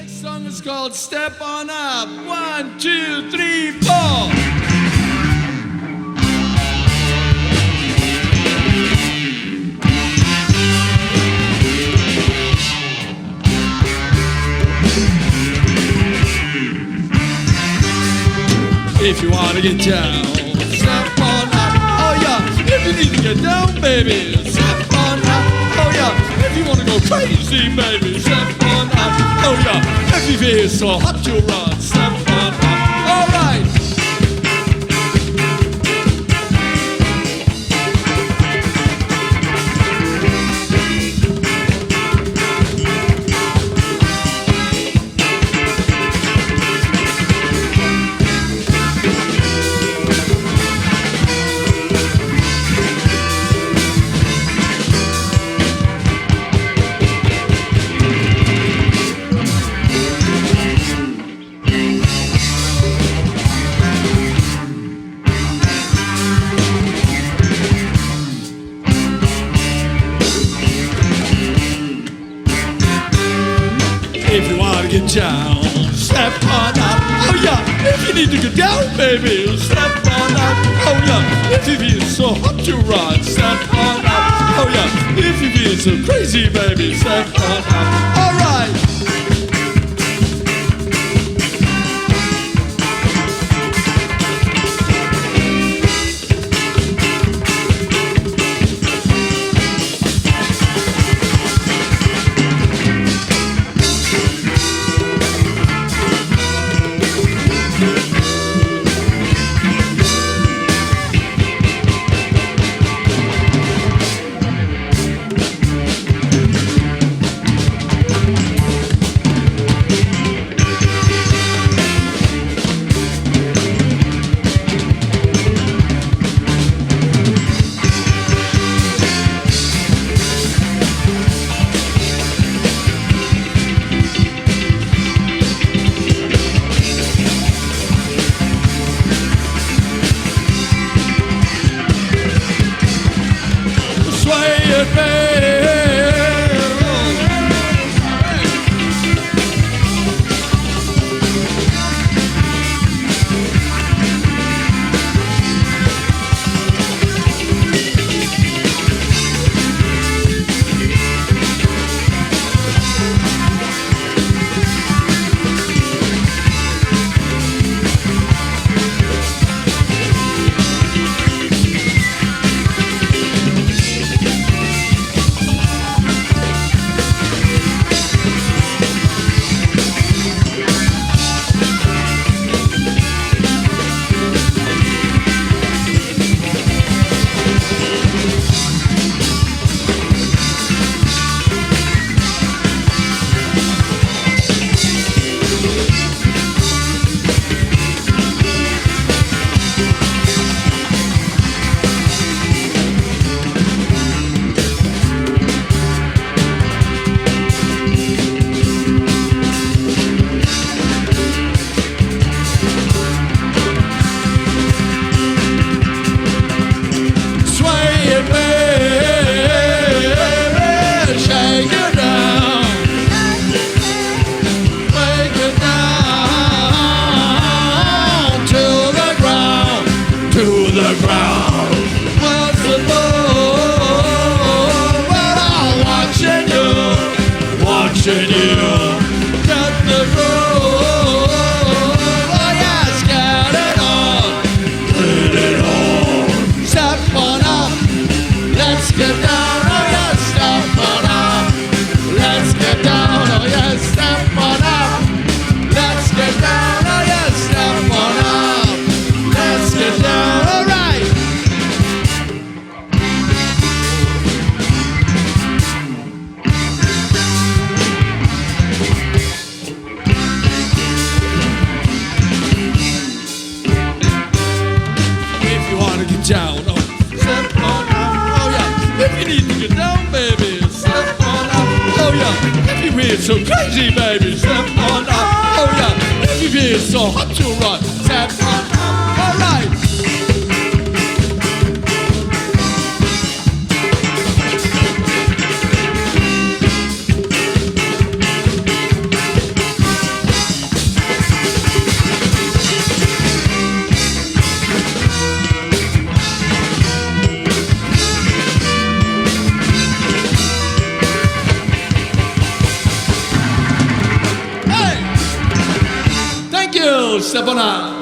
Song is called Step On Up. 1, 2, 3, 4. If you wanna get down, step on up. Oh yeah. If you need to get down, baby, step on up. Oh yeah. If you wanna go crazy, baby, step on up. Oh yeah. If you feel so hot to run, step on up. All right. If you wanna get down, step on up. Oh yeah, if you need to get down, baby, step on up. Oh yeah, if you feel so hot to run, step on up. Oh yeah, if you feel so crazy, baby, step on up. All right. So crazy, baby, step on up. Oh yeah, if you feel so hot to run, step on up. All right. step on out.